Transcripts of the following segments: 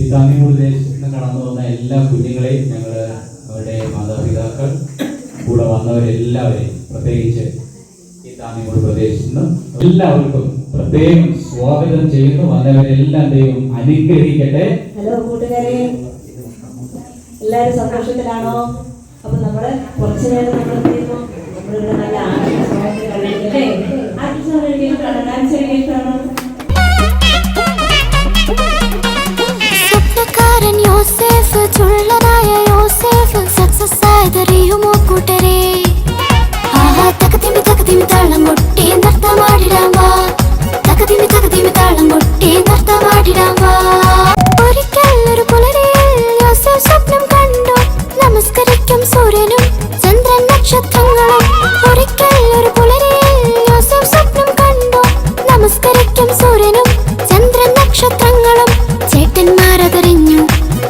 ഇസ്ലാമിക ദേശത്ത് നിന്ന് കടന്നു വന്ന എല്ലാ കുഞ്ഞുങ്ങളെയും ഞങ്ങൾ അവരുടെ മാതാപിതാക്കൾ കൂടെ വന്നവരെല്ലാവരെയും പ്രത്യേകിച്ച് ഇസ്ലാമിക പ്രദേശത്ത് നിന്ന് എല്ലാവർക്കും പ്രത്യേകം സ്വാഗതം ചെയ്യുന്നു. വന്നവരെല്ലാം ദൈവം അനുഗ്രഹിക്കട്ടെ. ഹലോ കൂട്ടുകാരെ, എല്ലാവരും സന്തോഷത്തിലാണോ? അപ്പൊ നമ്മള് കുറച്ചു നേരം നമ്മളിവിടെ നല്ല സ്വപ്നക്കാരൻ യോസേഫ്, ചുള്ളനായ യോസേഫ് സക്സസ് ആയതറിയുമോ കൂട്ടരെ? ആഹാ തകതിമി തകതിമി താളം കൊട്ടി നൃത്തമാടിടാം വാ, തകതിമി താളം കൊട്ടി നൃത്തമാടിടാം വാ. ഒരിക്കൽ ഒരു പുലരിയിൽ യോസേഫ് സ്വപ്നം കണ്ടു, നമസ്കരിക്കും സൂര്യനും ചന്ദ്രൻ നക്ഷത്രങ്ങളും. ഒരിക്കൽ ഒരു പുലരിയിൽ യോസേഫ് സ്വപ്നം കണ്ടു, നമസ്കരിക്കും സൂര്യനും ചന്ദ്രൻ നക്ഷത്രങ്ങളും. ചേട്ടന്മാരതറിഞ്ഞു,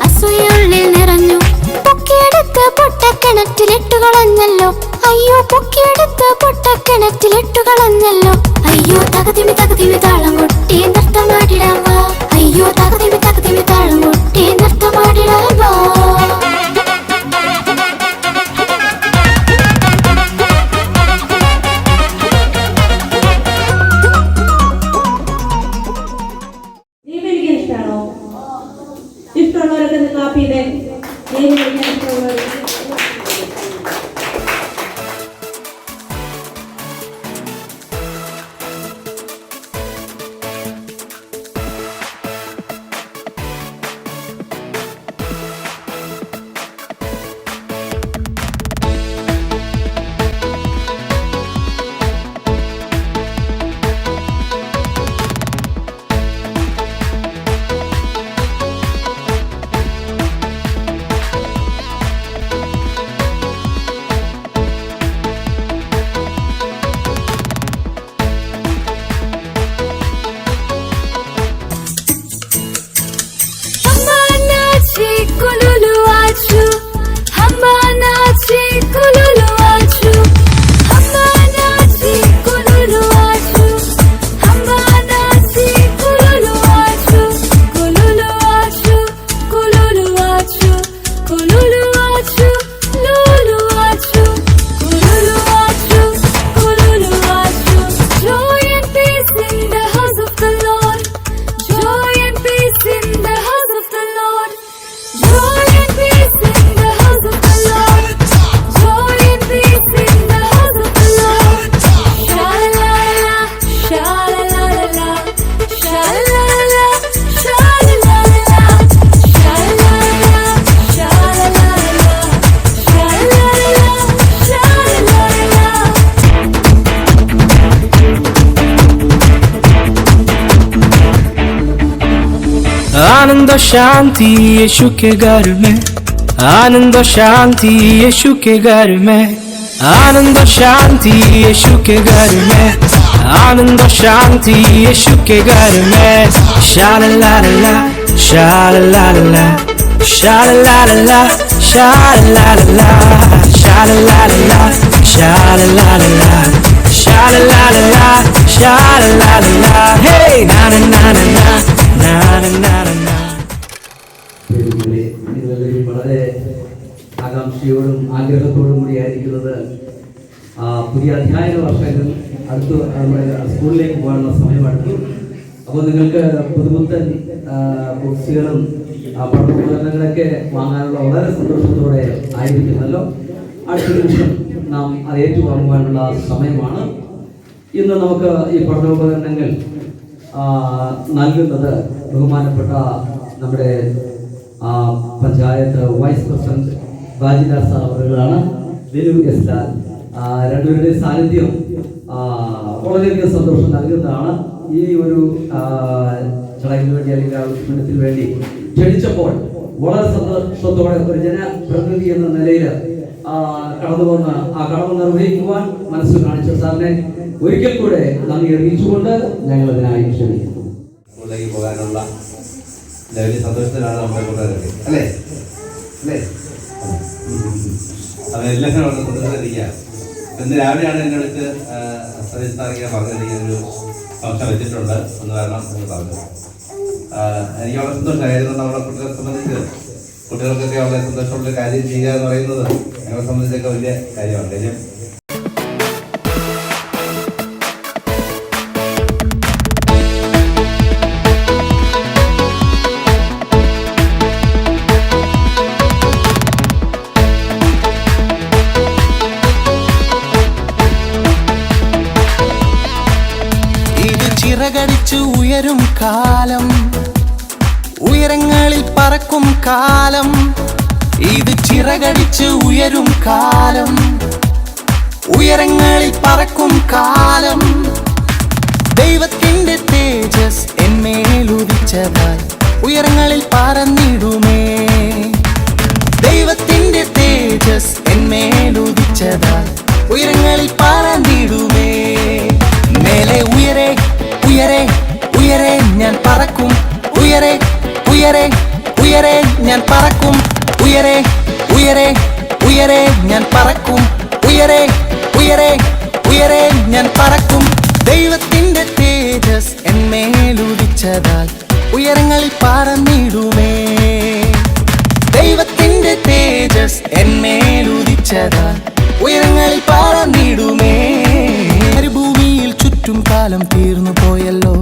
അസൂയുള്ളിൽ നിറഞ്ഞു, പൊക്കിയെടുത്ത് പൊട്ടക്കിണറ്റിലിട്ടു കളഞ്ഞല്ലോ. അയ്യോ പൊക്കിയെടുത്ത് പൊട്ടക്കിണറ്റിലിട്ടു കളഞ്ഞല്ലോ. അയ്യോ തകതിമി താളം കൊട്ടി നൃത്തമാടിടാം വാ, അയ്യോ തകതിമി താളം കൊട്ടി നൃത്തമാടിടാം വാ. ഇഷ്ടമുള്ളവരൊക്കെ നിങ്ങൾ കാപ്പി ചെയ്തേ. ഇഷ്ടമുള്ളവർ आनंद शांति यीशु के घर में, आनंद शांति यीशु के घर में, आनंद शांति यीशु के घर में, आनंद शांति यीशु के घर में. शाला-ला-ला-ला, शाला-ला-ला-ला, शाला-ला-ला-ला, शाला-ला-ला-ला, शाला-ला-ला-ला, शाला-ला-ला-ला, शाला-ला-ला-ला, शाला-ला-ला-ला. Hey, na-na-na-na-na. വളരെ ആകാംക്ഷയോടും ആഗ്രഹത്തോടും കൂടിയായിരിക്കുന്നത് പുതിയ അധ്യയന വർഷങ്ങൾ അടുത്ത് നമ്മുടെ സ്കൂളിലേക്ക് പോകാനുള്ള സമയമെടുത്തു. അപ്പോൾ നിങ്ങൾക്ക് പുതുപുത്തൻ ബുക്സുകളും പഠനോപകരണങ്ങളൊക്കെ വാങ്ങാനുള്ള വളരെ സന്തോഷത്തോടെ ആയിരിക്കുന്നല്ലോ. അടുത്ത നിമിഷം നാം അത് ഏറ്റുവാങ്ങുവാനുള്ള സമയമാണ്. ഇന്ന് നമുക്ക് ഈ പഠനോപകരണങ്ങൾ നൽകുന്നത് ബഹുമാനപ്പെട്ട നമ്മുടെ panchayat vice president Bajidar sir അവരുകളാണ്. ദിലു എസ് ലാൽ, രണ്ടുപേരുടെ സാന്നിധ്യം വളരെയധികം സന്തോഷം നൽകുന്നതാണ്. ഈ ഒരു ചടങ്ങിന് വേണ്ടി അല്ലെങ്കിൽ ആവശ്യത്തിന് വേണ്ടി ക്ഷണിച്ചപ്പോൾ വളരെ സന്തോഷത്തോടെ ഒരു ജനപ്രതിനിധി എന്ന നിലയിൽ കടന്നു വന്ന് ആ കടമ നിർവഹിക്കുവാൻ മനസ്സ് കാണിച്ച സാറിനെ ഒരിക്കൽ കൂടെ നന്ദി അറിയിച്ചുകൊണ്ട് ഞങ്ങൾ അതിനായി ക്ഷണിക്കുന്നു. സ്കൂളിലേക്ക് പോകാനുള്ള വലിയ സന്തോഷത്തിലാണ് നമ്മുടെ കൂട്ടുകാരൊക്കെ അല്ലേ അല്ലേ? അതെല്ലാവരും വളരെ സന്തോഷത്തിലിരിക്കുക. ഇന്ന് രാവിലെയാണ് എൻ്റെ അടുത്ത് സർവീസ് താറിക്കാൻ പറഞ്ഞിരിക്കുന്ന ഒരു ഫംഗ്ഷൻ വെച്ചിട്ടുണ്ട് എന്ന് കാരണം എന്ന് പറഞ്ഞു. എനിക്ക് വളരെ സന്തോഷമായിരുന്നു. നമ്മളെ കുട്ടികളെ സംബന്ധിച്ച് കുട്ടികൾക്കൊക്കെ വളരെ സന്തോഷമുള്ള കാര്യം ചെയ്യുക എന്ന് പറയുന്നത് ഞങ്ങളെ സംബന്ധിച്ചൊക്കെ വലിയ കാര്യമാണ്. കാര്യം ചിറകടിച്ചു ഉയരും കാലം, ഉയരങ്ങളിൽ പറക്കും കാലം. ഇത് ചിറകടിച്ചു ഉയരും കാലം, ഉയരങ്ങളിൽ പറക്കും കാലം. ദൈവത്തിന്റെ തേജസ് എന്മേലുദിച്ചതായി ഉയരങ്ങളിൽ പറന്നിടുമേ. ദൈവത്തിന്റെ തേജസ് എന്മേലുദിച്ചതായി ഉയരങ്ങളിൽ പറന്നിടുമേ. മേലെ ഉയരെ ഉയരെ ഉയരെ ഞാൻ പറക്കും, ഉയരെ ഉയരെ ഉയരെ ഞാൻ പറക്കും, ഉയരെ ഉയരെ ഉയരെ ഞാൻ പറക്കും, ഉയരെ ഉയരെ ഉയരെ ഞാൻ പറക്കും. ദൈവത്തിന്റെ തേജസ് എന്മേലുദിച്ചതാൽ ഉയരങ്ങളിൽ പറന്നിടുമേ. ദൈവത്തിന്റെ തേജസ് എന്മേലുദിച്ചതാൽ ഉയരങ്ങളിൽ പറന്നിടുമേ. മരുഭൂമിയിൽ ചുറ്റും കാലം തീർന്നു പോയല്ലോ,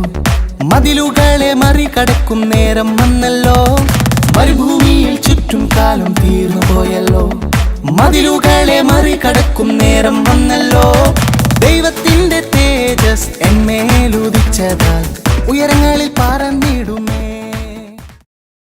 മതിലുകളെ മറികടക്കും നേരം വന്നല്ലോ. മരുഭൂമിയിൽ ചുറ്റും കാലം തീർന്നു പോയല്ലോ, മതിലുകളെ മറികടക്കും നേരം വന്നല്ലോ. ദൈവത്തിന്റെ തേജസ് എന്മേലുദിച്ചതാൽ ഉയരങ്ങളിൽ പറന്നു